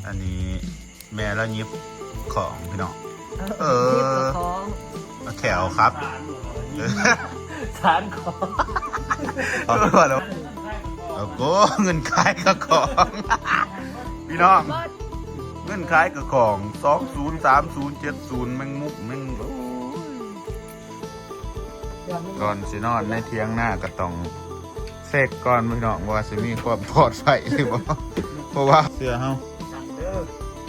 อันนี้แม่แล้วยิบของพี่น้องแขวครับสารของแล้วก็เงินขายกับของพี่น้องเงินขายกับของ203070แมงมุกแมงก่อนสินอนในเที่ยงหน้าก็ต้องเสกก่อนพี่น้องว่าสิมีความปลอดภัยหรือเปล่าเพราะว่าเสื้อเฮา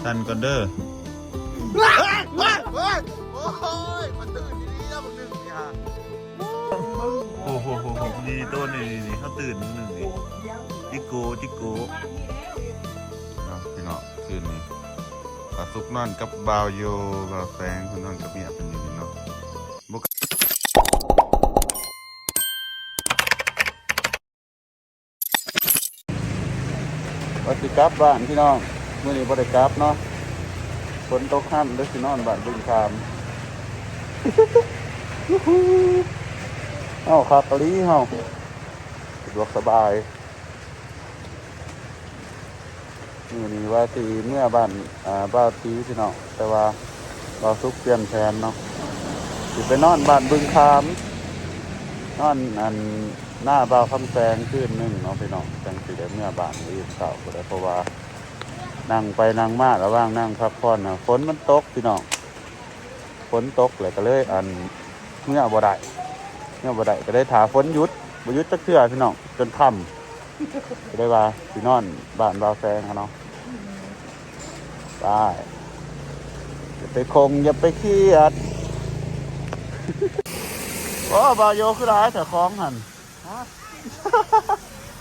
ทันก่อนเด้อมันตื่นดีๆนะมึงนึงนี่ฮะโอ้โหดีตัวนี่เขาตื่นมึงนึงนี่จิโก้พี่น้องคืนนี้ขอซุกนอนกับบาวโยบาวแฟงคุณนอนกับเมียเป็นอย่างนี้เนาะวัสิกลับบ้านพี่น้องเมื่อนี้บริกลับเนาะฝนตกห้ำแล้วสินอนบ้านบึงคามเอ้าคาตาลีเฮาสะดวกสบายนี่ว่าสีเมื่อบ้านบ้านตีพี่น้องแต่ว่าเราซุกเปลี่ยนแผนเนาะสิไปนอนบ้านบึงคามนอนหน้าบ่าวคำแสงขึ้นหนึ่งเนาะพี่น้องจังสิได้เมื่อบ้านรีบเก่าก็ได้เพราะว่านั่งไปนั่งมาระว่างนั่งพักผ่อนนะฝนมันตกพี่น้องฝนตกเลยก็เลยเมื่อบ่ได้ก็ได้ถาฝนหยุดจักเทื่อพี่น้องจนค่ำก็ได้ว่าพี่นอนบ้านบ่าวแสงเนาะได้อย่าไปคงอย่าไปเครียดโอ้บาโยคือร้ายแต่คล้องหัน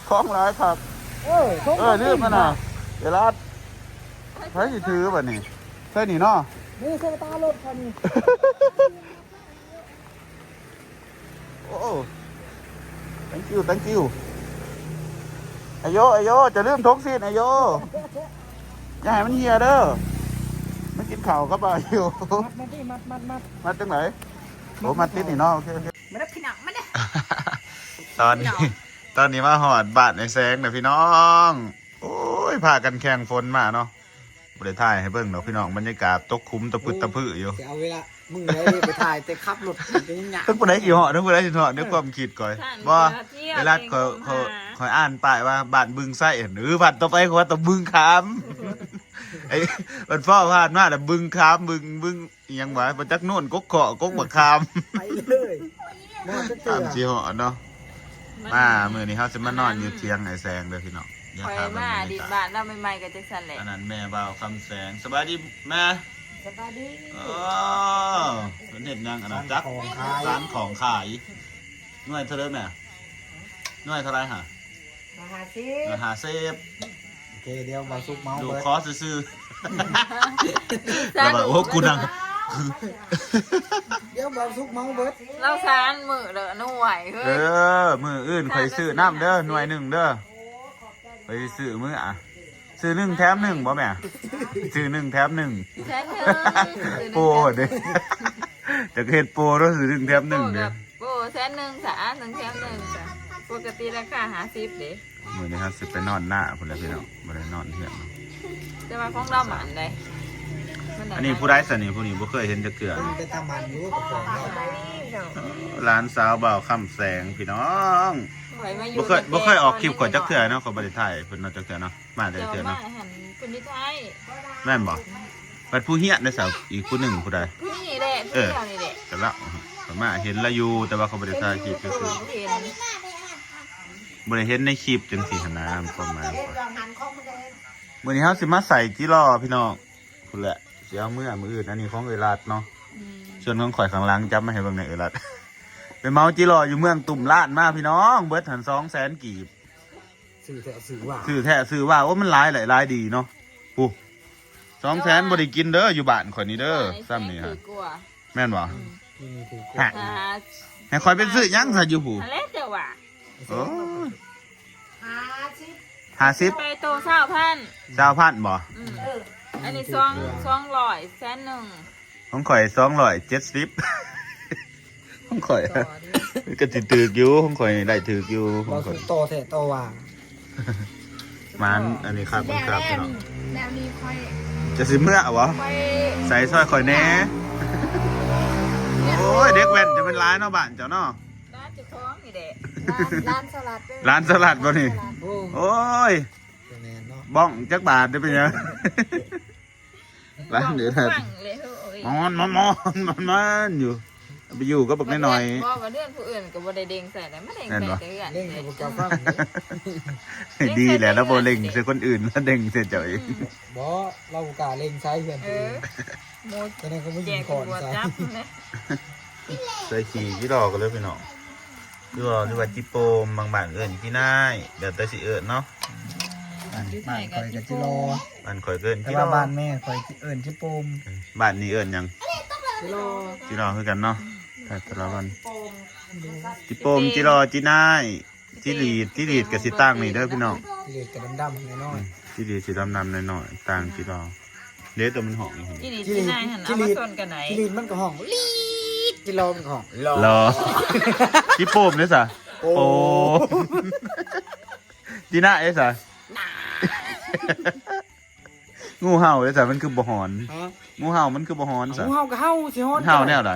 คล้องร้ายครับเรื่องมันน่ะเดี๋ยวรัดใช้ถือแบบนี้ใช่หนีเนาะนี่เซตารถคันนี้โอ้ thank you ไอโยจะลืมทกซีนไอโยอย่าให้มันเหี่ยเด้อไม่กินข้าวก็บ่าอยู่มัดจังไหนโอ้มัดติดนี่เนาะโอเคไม่ได้พี่น้องไม่ได้ตอนนี้มาหอดบาดในแสงนะพี่น้องโอ้ยพากันแข่งฝนมาเนาะบริถ่ายให้เบิ่งเนาะพี่น้องบรรยากาศตกคุ้มตะพึ่อยู่เอาเวลามึงเลยไปถ่ายแต่ขับรถเป็นยังไงทั้งคนไหนกี่หอทั้งคนไหนกี่หอนึกความคิดก่อนว่าเวลาเขาอ่านป้ายว่าบ้านบึงไส้หรือบ้านต่อไปเขาว่าตะบึงคามไอ้มันพ่อพาดมาแต่บึงคามบึงยังไงมาจากโน่นก๊กเกาะก๊กบักคามไปเลยตามจีหอเนาะมาเมื่อนี้เขาจะมานอนอยู่เทียงไอ้แสงเลยพี่น้องคอยมาดีบ้านเราใหม่ๆกับแจ็คสันแหละอันนั้นแม่บ่าวคำแสงสบายดีแม่สบายดีเป็นเห็ดยังอันนั้นจักร้านของขายหน่วยเท่าไรแม่หน่วยเท่าไรฮะ50โอเคเดี๋ยวมาซุปเมาส์ดูคอสซื่อแล้วแบบโอ้กูนังเดี๋ยวมาซุปเมาส์เบิร์ดเราซานมือเด้อหน่วยเฮ้ยมืออื่นคอยซื้อน้ำเด้อหน่วย1เด้อไปซื้อมือซื้อ1แถม1บ่แม่ซื้อ1แถม1แถม1โปรเด้จะเฮ็ดโปรด้วยซื้อ1แถม1เด้อโปรแถม1จ้ะ1แถม1จ้ะปกติราคา50เด้มื้อนี้ครับสิไปนอนหน้าพุ่นแหละพี่น้องบ่ได้นอนเที่ยงแต่ว่าของเราหมันได้อันนี้ผู้ใดสนิทผู้นี้บ่เคยเห็นจักเทื่อเป็นตามันอยู่กับของร้านสาวบ่าวคำแสงพี่น้องบ่เคยออกคลิปก่อนจักเทื่อเนาะเขาบ่ได้ถ่ายเพิ่นเนาะจักเทื่อเนาะมาได้เทื่อเนาะคนที่ไทยแม่นบ่บัดผู้เฮียได้สาวอีกผู้หนึ่งผู้ใดผู้นี่แหละผู้เดียวนี่แหละแต่ละก็มาเห็นละอยู่แต่ว่าเขาบ่ได้ถ่ายคลิปซื่อบ่ได้เห็นในคลิปจังซี่หั่นนะประมาณมื้อนี้เฮาสิมาใส่จิรอพี่น้องพุ่นแหละสิเอามื้ออื่นอันนี้ของเอรัดเนาะส่วนของข่อยข้างหลังจับมาให้เบิ่งในเอรัดไปเมาจิรออยู่เมืองตุ่มล้านมาพี่น้องเบิดหัน200,000 กีบสื่อแท้สื่อว่าโอ้มันหลายดีเนาะปู200,000บ่ได้กินเด้ออยู่บ้านข่อยนี่เด้อซ้ำนี่ฮะแม่นบ่ฮะให้ข่อยเป็นซื้อยังซะอยู่ผู้อะไรเจ้าว่าโอ้50ไปโต20,000บ่อันนี้200แสน1ของข่อย270ของข่อยก็สิถืออยู่ของข่อยได้ถืออยู่ของข่อยโตแท้โตว่า มันอันนี้ครับคุณครับพี่น้อง แล้วนี่ค่อย จะสิเมื่อวะ ค่อย ใส่ซอยข่อยแหน่โอ้ยเด็กแว่นจะเป็นร้านเนาะบ้านเจ้าเนาะ ร้านจะท้องนี่แหละ ร้านสลัดด้วย ร้านสลัดบ่นี่ โอ้ โอ้ย แน่นเนาะ บ้องจักบาทได้เป็นยังร้านเดือด ฟังเลยเฮ้ย มันอยู่ไปอยู่ก็บอกหน่อย บอกว่าเรื่องผู้อื่นก็บ่ได้เด้งใส่แล้วไม่เด้งใส่แต่เรื่อง เล่นกับพวกเจ้าฟัง ๆดีแหละแล้วโบเล็งใส่คนอื่นแล้วเด้งใส่เจ้าเอง บ่เรากาเล่งใช้เพื่อน เอ ตัว อโม ตอนนั้นเขาไม่ แจ ยิง ก ก่อน ตัว ใช่ จับนะ ใส่ขี่กี่ดอกกันเลยพี่น้องกี่ดอกหรือว่าจิโปมบางบ้านเอิญกี่น่ายเดี๋ยวแต่สิเอิญเนาะ บ้านคอยกับจิโร บ้านข่อยเกิน แต่ กี่ด ว่า อก บ้านแม่คอยเอิญชิปม บ้านนี้เอิญยัง จิโร กี่ดอกคือกันเนาะแต่ละวันจิโปมจิรอจิน่ายจิลีดกับสิตั้งนี่เด้อพี่น้อง เล็กกับดำๆน้อย จิลีดสีดำๆหน่อยๆต่างจิรอเด้ตัวมันหอมนี่ ที่นี่ที่นายหันเอามาชนกันไหน จิลีดมันก็ห้องลีดจิโรมันก็ห้อง รอจิโปมเนี่ยสะโปมจีน่าเอ้สะงูเห่าเอ้สะมันคือบ่หอน ฮะ งูเห่ามันคือบ่หอนสะ เฮาก็เฮาสิฮอ มันเห่าแนวใด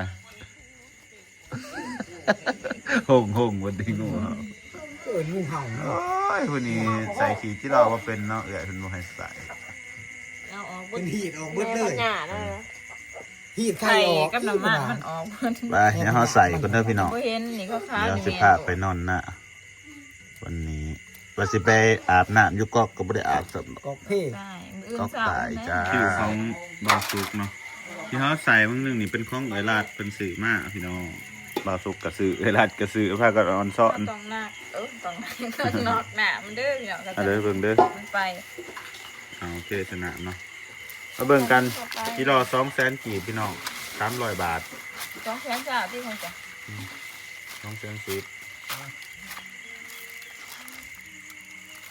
หงวันนี้งูเห่า เอิญงูเห่า โอ้ยวันนี้ใส่ขีดที่เราว่าเป็นเนาะเอื้อยเพิ่นบ่ให้ใส่ เอาออก เป็นหีดออกเบิดเลย หน้าเลย หีดไข่ ไข่ ออก กับน้ำมันมันออกมัน ไปเดี๋ยวเฮาใส่กันเด้อพี่น้อง บ่เห็นนี่เขาค้า เดี๋ยว อยู่ สิ แม่ พาไปนอนนะวันนี้ว่าสิไปอาบน้ำอยู่กอกก็บ่ได้อาบสัก กอกเพ่ ใช่มื้ออื่น ก็ เช้า ตาย นะ จ้าคิวของบาวสุกเนาะที่เขาใส่บางนึงนี่เป็นของเอลาดเป็นสื่อมากพี่น้องบาวสุกกระสือเอลาดกระสือพากันออนซ้อน ต้องหนักต้องนอกหน้ามันเด้อพี่น้องก็ เอาเด้อเบิ่งเด้อ มันไป เอาโอเคสนามเนาะมาเบิ่งกันกิโล200,000กีบพี่น้อง300 บาท 2แสนเจ้าที่คงจะ 210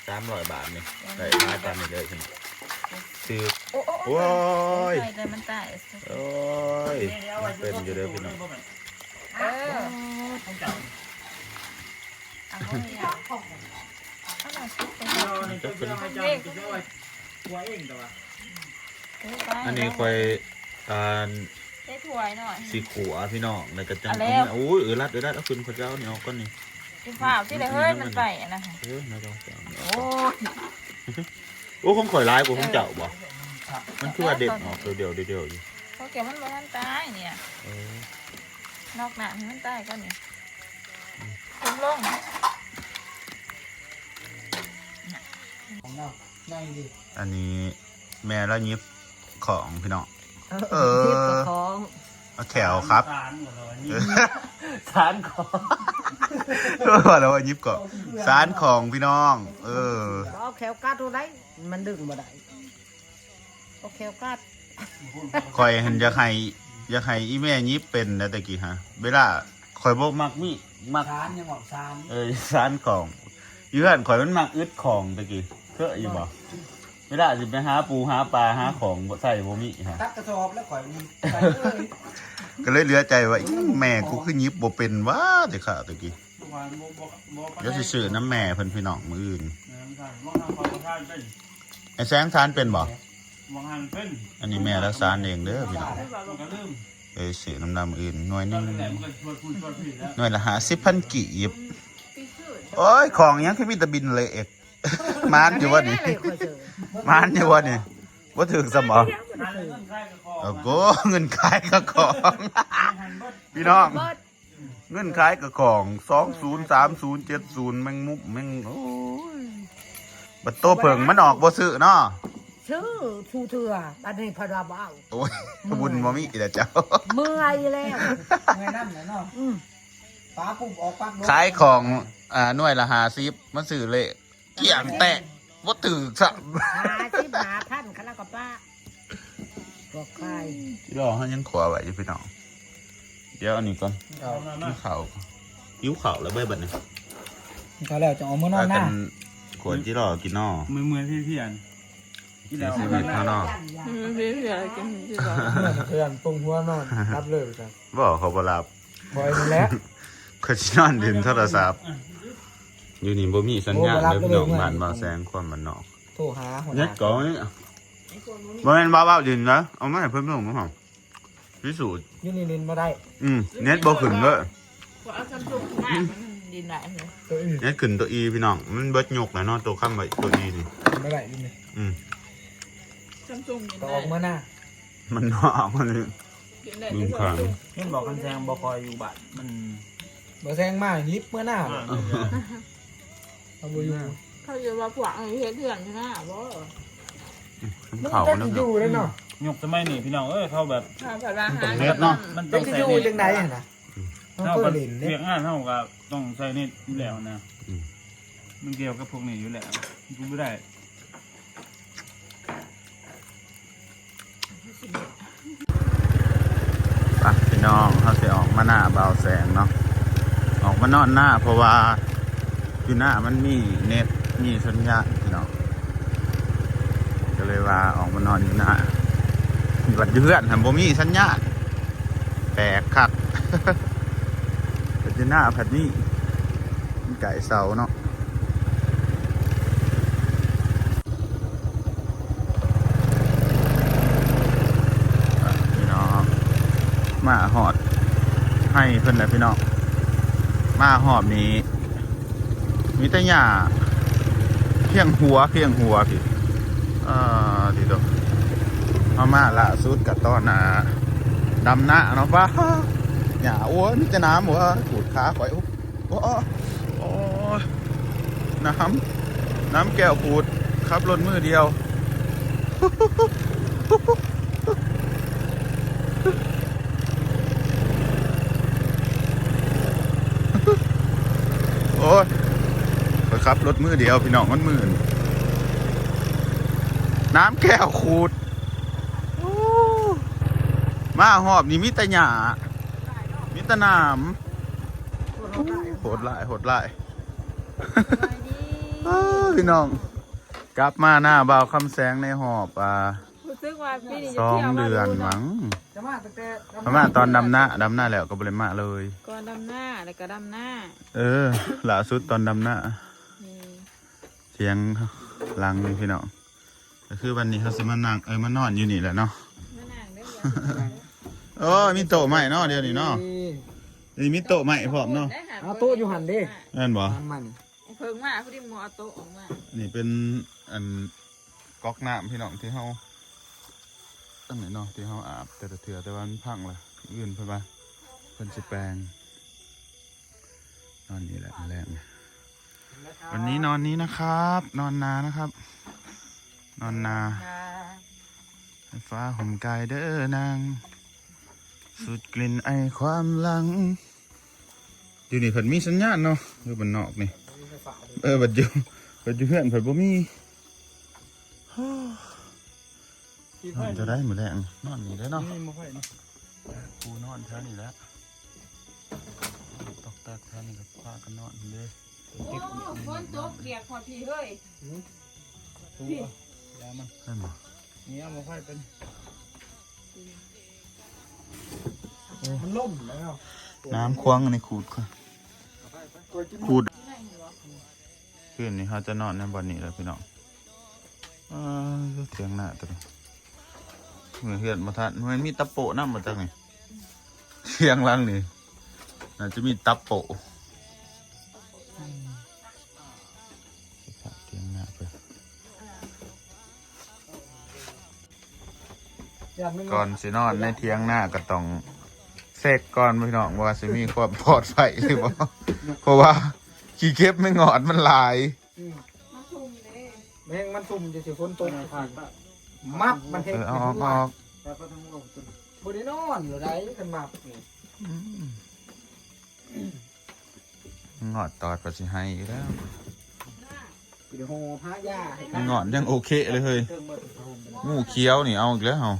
300 บาทนี่ได้มาตามนี้เลยใช่ไหมซื้อ โอ้ โอ้ย ใส่แต่มันตาย โอ้ยมันเป็นอยู่เด้อพี่น้อง เออเอาไว้อ่ะเอามาซุปไปเอา จะเป็น เด็ก อันนี้คอยอ่า ได้ถ้วยหน่อย สีขัวพี่น้องในกระจัง เอาแล้ว โอ้ยรัดเอาขึ้นข้าวเจ้านี่เอาก้อนนี่ กินข้าวที่เลยเฮ้ยมันไปอ่ะนะ นะเจ้าเจ้า โอ้ย โอ้คงข่อยร้ายกว่าคงเจ้าบ่มันคือว่าเด็ดออกเดียวอยู่ เขาเก็บมันบ่ทันตายเนี่ย เออน อกหน้าให้มันตายก็นี่คุมลง ของเราง่ายดี อันนี้แม่แล้วยิบของพี่น้องเออ ของ เอาแขวครับสารของว่าแล้วว่ายิบก่อนสารของพี่น้อง เออ เอาแขวกาดตัวไหนมันดึงมาได้เอาแขวกาด คอยเห็นอยากให้อีแม่ยิบเป็นนะตะกี้ฮะเวลาคอยบ่มักมีมัก ซานยังบอกซาน สารของอยู่เฮือนข่อยมันมักอึดของตะกี้เคยอยู่บ่เวลาสิไปหาปูหาปลาหาของบ่ใส่บ่มีฮะ ตักกระสอบแล้วข่อยใส่เลย ก็เลยเหลือใจว่าอีแม่กูคือยิบบ่เป็นวะแต่ข้าตะกี้เดี๋ยวสิซื้อน้ำแม่เพิ่นพี่น้องมื้ออื่นไอ้แสงทานเป็นบ่อันนี้แม่รักษาเองเด้อพี่น้องไปซื้อน้ำดำอื่นหน่วยหนึงหน่วยละ50,000กีบโอ้ยของหยังคือมีแต่บินเลยเอกมานอยู่วะนี่ ไม่เคยเจอ มานอยู่วะนี่บ่ถึกซะบ่โอ้โหเงินขายกับของ พี่น้อง เงินขายกับของ203070แมงมุกแมงโอ้ยบัดโตเผิงมันออกบ่ซื้อเนาะ ชื่อทูเถื่ออันนี้พอดาบ้า โอ้ยบุญบ่มีอีกแล้วเจ้า เมื่อยแล้ว เงยน้ำเลยเนาะป้าปุ๊บออกปั๊บ ขายของหน่วยละ50มันซื้อเลขเกี่ยงแตะบ่ถึกซะ 50,000กันแล้วก็ป้าบอกใคร พี่น้องเฮายังขวไว้อยู่พี่น้องเดี๋ยวอันนี้ก่อนหิวข้าวหิวข้าวแล้วเบ้บัดนี้ เขาแล้วจะเอามือนอนหน้า ขวดจิรอกินนอ มือพี่อัน กินแล้วชีวิตข้างนอก พี่อยากกินที่บ้าน เพื่อนปรุงหัวนอนรับเลยกัน บ่เขาบ่รับ คอยนั่นแหละ เขาสินอนดื่มโทรศัพท์อยู่นี่บ่มีสัญญาณเลยพี่น้องบ้านบ่แซงความมันนอก รหาหัวห เน็ต น้า ก่อนนี่บ่แม่นบ้าๆดินนะเอามาให้เพิ่นส่งมาหอมพิสูจน์ นี่นินมาได้ เน็ตบ่ขึ้นเด้อ พอเอาซัมซุงมากมันดินไหลเลย ตัวอื่น เน็ตขึ้นตัว E พี่น้องมันเบิดยกแล้วเนาะตัวค้ำไว้ตัว E นี่ ไม่ได้ดินเลย ซัมซุงดิน ก็ ไหล ออกเมื่อหน้า มันเนาะมันนี่ ดินไหล ลืมขัง เห็นบอกกันแซงบคอยอยู่บ้านมัน บ่แซงมากลิฟต์เมื่อหน้าเอาบ่อยู่ เขาจะว่าพวกเฮ็ดเถื่อนใช่ไหมบ่ มัน เขา จะ เนาะ อยู่เลยเนาะ ยกสมัยนี่พี่น้องเขาแบบ ข้าวผัดอาหาร เน็ตเนาะ มันต้ จะ อง จะ ใส่ อยู่ เน็ต จังไดอ่ะนะต้อง เท่า เปิ กั ด บ ลินเนี่ย เรียกงานเท่ากับต้องใส่เน็ตอยู่แล้วนะมันเกี่ยวกับพวกนี้อยู่แล้วกูไม่ได้ พี่น้องเขาสิออกมาหน้าเบาแสงเนาะออกมานอนหน้าเพราะว่าอยู่หน้ามันมีเน็ตมีสัญญาณพี่น้องก็เลยว่าออกมานอนอยู่หน้าบัดอยู่เพื่อนทำบ่มีสัญญาณแปลกคัก แต่อยู่หน้าผัดนี่มันไก่เสาเนาะพี่น้องมาหอดให้เพิ่นเลยพี่น้องมาหอบนี้มีแต่หญ้าเพียงหัวพี่ทีเดียวเอามาละสุดกับต้นดำหน้าเนาะป้าหญ้าอ้วนมีแต่น้ำหัวขูดขาข่อยโอ้น้ำแก้วขูดขับรถมือเดียวโอ้ยไปขับรถมือเดียวพี่น้องมันมื่นน้ำแก้วขูดมาหอบนี่มิตรหยามิตรน้ำโหดหลายพี่น้องกลับมาหน้าบ่าวคำแสงในหอบรู้สึกว่าพี่นี่จะ 2 เที่ยว เดือนมั้ง จะมาตั้งแต่ ประมาณตอนดำหน้าแล้วก็บริมาเลย ก่อนดำหน้าแล้วก็ดำหน้า ล่าสุดตอนดำหน้า นี่ เสียงลังนี่พี่น้องก็คือวันนี้เขาสิมานั่งมานอนอยู่นี่แหละเนาะ มะนางได้ โอ้มีโต๊ะใหม่เนาะเดี๋ยวนี้เนาะนี่มีโต๊ะใหม่พร้อมเนาะ เอาโต๊ะอยู่หันดิ นั่นบ่ มัน เพิ่งมาพอดีมัวเอาโต๊ะออกมา นี่เป็นอันก๊อกน้ำพี่น้องที่เฮาตั้งไหนเนาะที่เฮาอาบแต่ละเถื่อแต่ว่ามันพังละอื่นเพิ่นว่าเพิ่นสิแปลงนอนนี่แหละแรงวันนี้นอนนี้นะครับ นอนนานะครับ นอนนาไฟฟ้าห่มกายเด้อนางสุดกลิ่นไอความหลังอยู่นี่เพิ่นมีสัญญาณเนาะอยู่บนนอกนี่บัดอยู่เพื่อนเพิ่นบ่มีนอนจะได้มื้อแรงนอนนี่ได้เนาะ นี่มาไฟนะ กูนอนแถวนี้แหล้วตอกแตกแถวนี้ก็พากันนอนเด้ โอ้ฝนตกเรียกพอพี่เฮ้ย ตัวยามัน นั่นบ่ นี่เอามาไฟเป็น มันล่มแล้ว น้ำควงในขูดค่ะขูดคืนนี้เขาจะนอนในบ่อนนี้แล้วพี่น้องเสียงหน้าตัวนี้เหมือนเหือนมาทันมันมีตะโปะน้ำมาจากไหนเสียงลังนี่น่าจะมีตะโปะเสียงหน้าไปก่อนสินอนในเทียงหน้าก็ต้องเสกก่อนพี่น้องว่าสิมีความปลอดภัยหรือเปล่าเพราะว่าขี้เก็บไม่งอดมันหลาย มาทุ่มเลย แม่งมันสุ่มจะสิฝนตกมับมันเห็น ออก บนนอนอยู่ไรกันมับ งอดตอดก็สิให้อยู่แล้ว เดี๋ยวโหพระย่า งอดยังโอเคเลยเฮ้ยงูเขียวนี่เอาอีกแล้วเหรอ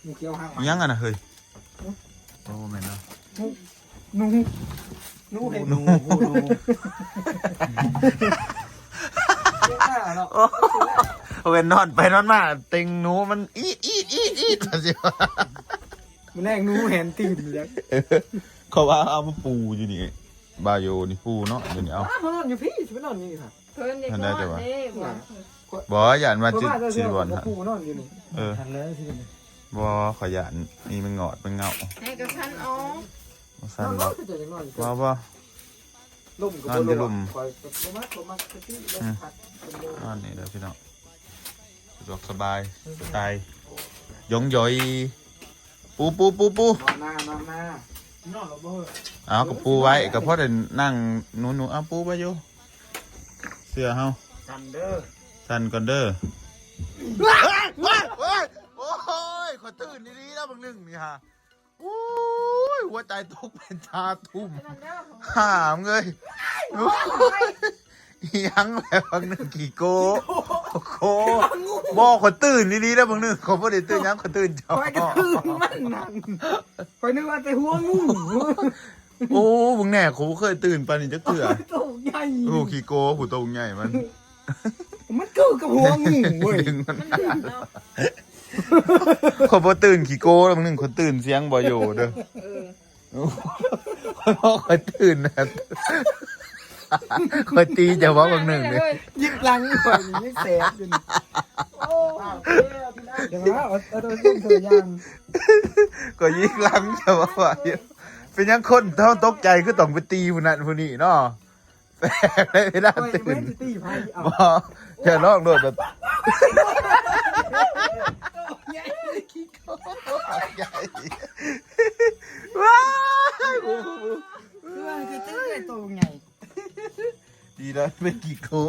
มีเกี่ยวหัก ยังกันนะเฮ้ยโอ้แม่นนะ นูเห็นนูเนาะ โอ้เป็นนอนไปนอนมาเต็งหนูมันอีดสิวะ มันแรกนูเห็นตื่นเลย เขาว่าเอามาปูอยู่นี่บาโยนี่ปูเนาะเดี๋ยวนี้เอา เขานอนอยู่พี่ฉันไม่นอนนี่ค่ะ เพิ่นเด็กนอนเด้บอก ค บ่หยานมา เพราะ จิ ว่าจะ สิ เชื่อ บ่ ว่าน ฮะ ปูนอนอยู่นี่ ทันเลยสิเนี่ย บ่ขอหยานนี่มันงอดมันเงา ให้กับฉันอ๋อ บ่ซั่น นอ บ่ นก็จะนอน บ่ ลุ่มกับ นอนอยู่ลุ่ม คอยตัวมัดที่ลมพัด นอนนี่เด้อพี่น้องสะดวกสบายสไตล์ยงย่อยปู นอนหน้านอนหลับบ่เหรอ เอากับปูไว้กับพ่อได้นั่งหนูเอาปูไว้อยู่เสื้อเฮา กันเด้อ สั่นก่อนเด้อโอ้ยขอตื่นดีๆแล้วบางหนึ่งนี่ฮะโอ้ยหัวใจตกเป็นชาทุ่มหามเลยยังแล้วบางหนึ่งกี่โกโคบอกขอตื่นดีๆแล้วบางหนึ่งขอพ่อได้ตื่นยังขอตื่นจอ คอยกระตือมันนั่นคอยนึกว่าแต่หัวงู โอ้มึงแน่เขาเคยตื่นปานนี้จักเถื่อ ตัวใหญ่ โอ้ขี้โกผู้โตใหญ่มัน มันคือกับหัวงูเว้ย ดึงมัน มันเดือดเนาะ เขาบ่ตื่นขี้โก้แล้วมึงหนึ่งคนตื่นเสียงบ่อยู่เด้อ เออ คอยตื่นนะคอยตีจะว่าบางหนึ่งเนี่ย ยิกลังก่อนยิกแสบอยู่นี่ โอ้ เดี๋ยวนะเอาตัวเล่นตัวอยาง ก็ยิงลังจะว่าอยู่เป็นยังคนเท่าตกใจคือต้องไปตีผู้นั้นผู้นี้เนาะแปลกเลยไม่ได้ คอย ตื่ เว้ น นตีไพ่เอา บ่จะลองโดดแบบใหญ่ว้าย คือตื้อตัวใหญ่ ดีนะเป็นกี่โก้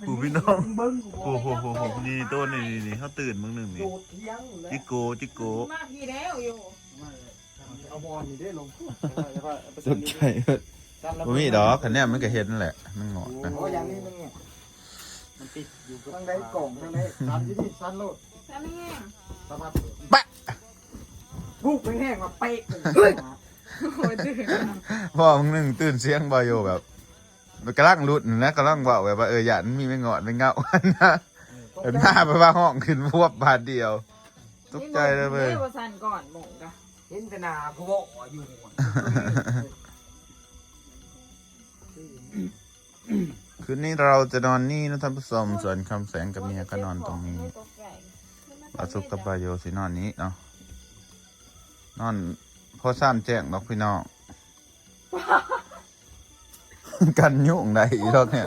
ปู่พี่น้อง เบิ้งกู โอ้โหนี่ต้นนี่เขาตื่นมึงหนึ่งนี่ โดดเที่ยงเลย จิโกจิโก มากทีแล้วอยู่ เอาบอลนี่ได้ลง ตกใจบ่มีดอกคันเนี้ยมันก็เห็นแหละมันงอดนะ โอ้อย่างนี้มันมันติดอยู่ข้างในกล่องข้างในซันที่นี่ซันโลด ฉันไม่แห้ง สภาพ ปะ ลูกแห้งๆมาเป๊ะ โอ้ยตื่น พ่อมึงหนึ่งตื่นเสียงบ่อยู่แบบมันกำลังรุดนะกำลังเว่าแบบว่าหยาดมันมีไม่งอดไม่เงานะเห็นหน้าไปว่าห้องขึ้นพวบบาทเดียวตกใจเลยเว้ย นี่ว่าสั่นก่อนหมงกะ เห็นแต่หน้าผู้บ่อยู่ คืนนี้เราจะนอนนี่นะท่านผู้ชมส่วนคำแสงกับเมียก็นอนตรงนี้ปาสุกกับปาโยสินอนนี้เนาะนอนพอซ้ำแจ้งดอกพี่น้อง กันยุ่งได้อีกแล้วเนี่ย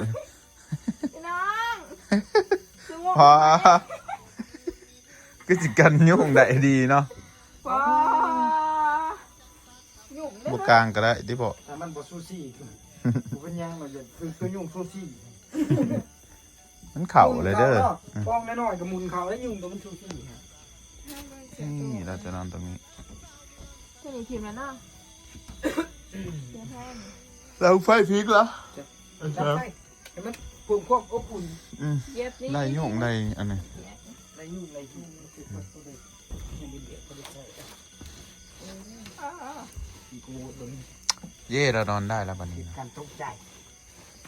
พี่น้องคือง่วง พอก็จะกันยุ่งได้ดีเนาะ พอหยุ่มได้ บกลางก็ได้ที่บอก แต่มันบ่ซูซี่กูเป็นยังมันจะคือยุ่งซูซี่ มันเข่าเลยเด้อ ป้องน้อยๆกับมุนเขาแล้วยุ่งกับมันซูซี่ฮะ นี่เราจะนอนตรงนี้ จะหนีทีมแล้วเนาะเสียแทน เราไฟพริกเหรอ จับไปให้มันปรุงควบอบอุ่น เย็บนี่ ได้ยุ่งได้อันนี้ ไรยุ่งคือตัวเด็กยังเป็นเด็กตัวเด็กใช่กูโดน เย่เรานอนได้แล้ววันนี้นะ การตกใจ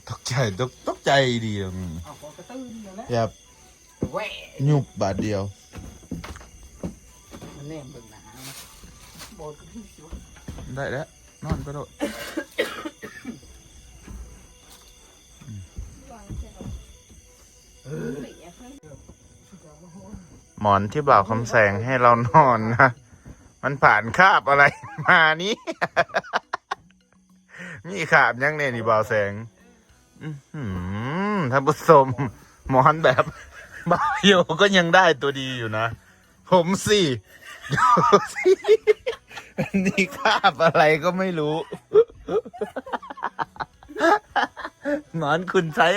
ตกใจดีตรงนี้ เอาพอกระตื้นอยู่แล้ว แบบ แหว หยุบบาทเดียว มันแน่เบิ่งหนาบอดก็พี่สิว ได้แล้วนอนก็โดดหมอนที่บ่าวคำแสงให้เรานอนนะ มันผ่านคาบอะไรมานี้ มีคาบยังเนี่ยนี่บ่าวแสงท่านผู้ชมหมอนแบบบ่าวโยก็ยังได้ตัวดีอยู่นะ ผมสิดูสินี่คาบอะไรก็ไม่รู้ หมอนคุณใช้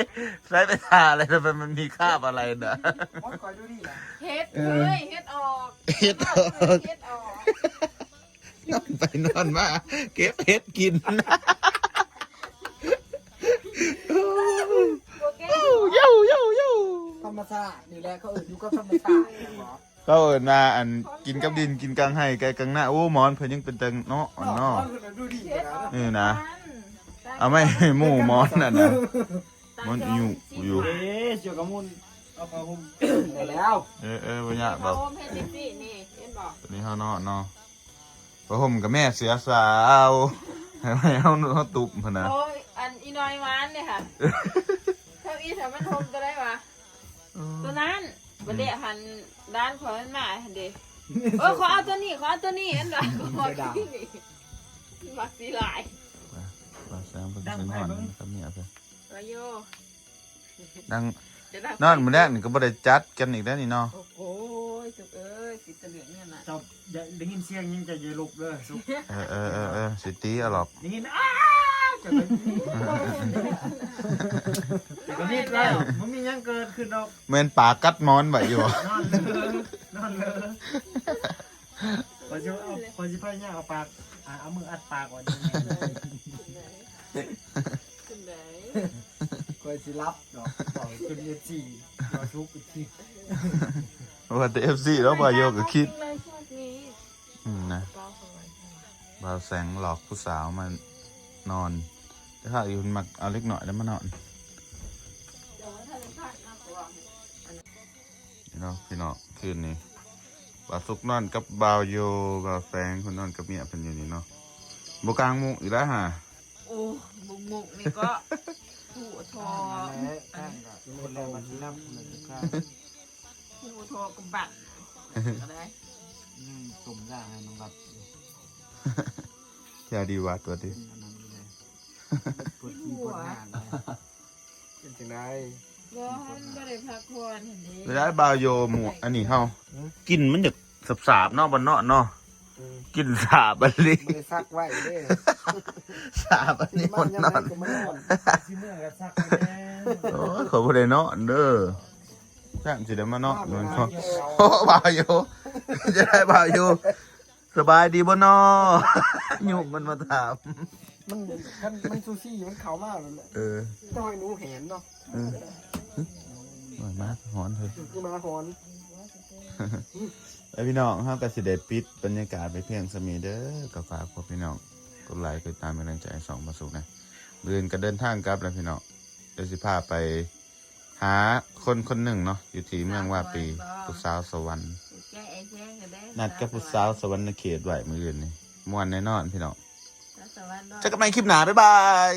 ไปทาอะไรทำไมมันมีคาบอะไรนะ มอดคอยดูดิล่ะ เฮ็ดเลยเฮ็ดออก เฮ็ดออก เฮ็ดออก นอนไปนอนมาเก็บเฮ็ดกินนะ โอเค เย้าเย้าเย้า ธรรมชาตินี่แหละเขาอยู่กับธรรมชาติหรอ เขาเอินมาอันกินกับดินกินกลางให้ไกลกลางหน้าโอ้หมอนเพิ่นยังเป็นเตังเนาะอ่อนเนาะ ดูดิ เฮ็ดออก นี่นะ เอาไม่ให้หมู่หมอนน่ะนะหมอนอยู่ เอ๊ะเจียวกับมุนเอาผ้าห่มได้แล้ว บ่ยากด เอา อก โอมเฮ็ดดิสินี่เห็นบอก ตัวนี้เฮานอนเนาะพระห่มกับแม่เสือสาวให้เฮาตุบพุ่นน่ะ โอ้ยอันอีน้อยหวานเนี่ยค่ะเท่าอีถ้ามันทมก็ได้วะ ตัวนั้นประเดี๋ยวหันด้านขอมันมาหันเด้ขอเอาตัวนี้อันนั้นขอที่นี่มักสีลาย บ่าวแสงเพิ่นสินอนกับเมียเพิ่น วายโย ดังนอนมื้อแรกนี่ก็บ่ได้จัดกันอีกแล้วนี่เนาะ โอ้โหสุกเอ้ยสิตะเหลืองเนี่ยนะ เจ้าอย่าได้ยินเสียงยังจะอย่าลุกเลยสุก สิตีเอาหรอก ได้ยินจะไปแต่ก็นิดแล้วมันมียังเกิดขึ้นดอก เหมือนปลากัดหมอนไว้อยู่ นอนเลยพอจะพยายามเอาปากเอามืออัดปากก่อน ขึ้นไหน คอยสิรับดอกต่อจนเอจีรอชุกอีกที ว่าแต่ FC แล้วบ่าวโยก็คิด เลยช่วงนี้ นะ เป้าสวย บ่าวแสงหลอกผู้สาวมานอนแต่ถ้าอยู่มักเอาเล็กหน่อยแล้วมานอน เดี๋ยวถ้าเป็นภาคน่ากลัว พี่น้องคืนนี้บ่าวสุกนอนกับบ่าวโยบ่าวแสงคนนอนกับเมียเพิ่นอยู่นี่เนาะบ่กลางมุ้งอีกแล้วฮะ โอ้มุกนี่ก็ผู้ทอ และข้างกับคนเรามาที่รับมันจะข้าง ผู้ทอกำบัดอะไร ตุ่มย่างให้น้องรับ อย่าดีว่าตัวดิ อันนั้นเลยปวดที่ปวดงานเป็นจังได บ่ไม่ได้พักผ่อนเห็นดิ เวลาบ่าวโยหมู่อันนี้เฮากินมันจะสาบๆเนาะบ่เนาะเนาะกินสาบอันนี้ ไม่ได้ซักไว้เด้ สาบอันนี้มันนอน ก็มันนอนสิเมื่อก็ซักไปแน่ โอ้ยขอบ่ได้เนาะเด้อจ้างสิได้มาเนาะมันก็โอ้บ่าวโยจะได้บ่าวโยสบายดีบ่เนาะยุ่งมันมาถาม มันซูซี่มันเข่ามากเลยแหละต้องให้หนูเห็นเนาะ หน่อยมากหอนเถอะ คือมาหอน แล้วพี่น้องเฮาก็สิได้ปิดบรรยากาศไปเพียงสมีเด้อก็ฝากพวกพี่น้องกดไลค์กดตามเป็นกำลังใจให้สองมาสุกนะมื้ออื่นก็เดินทางกลับแล้วพี่น้องเดี๋ยวสิพาไปหาคนหนึ่งเนาะอยู่ที่เมืองว่าปีผู้สาวสวรรค์ แก้แจ้งกันได้ นัดกับผู้สาวสวรรค์เขตไว้มื้ออื่นนี่ม่วนแน่นอนพี่น้อง สวัสดี เจอกันใหม่คลิปหน้าบ๊ายบาย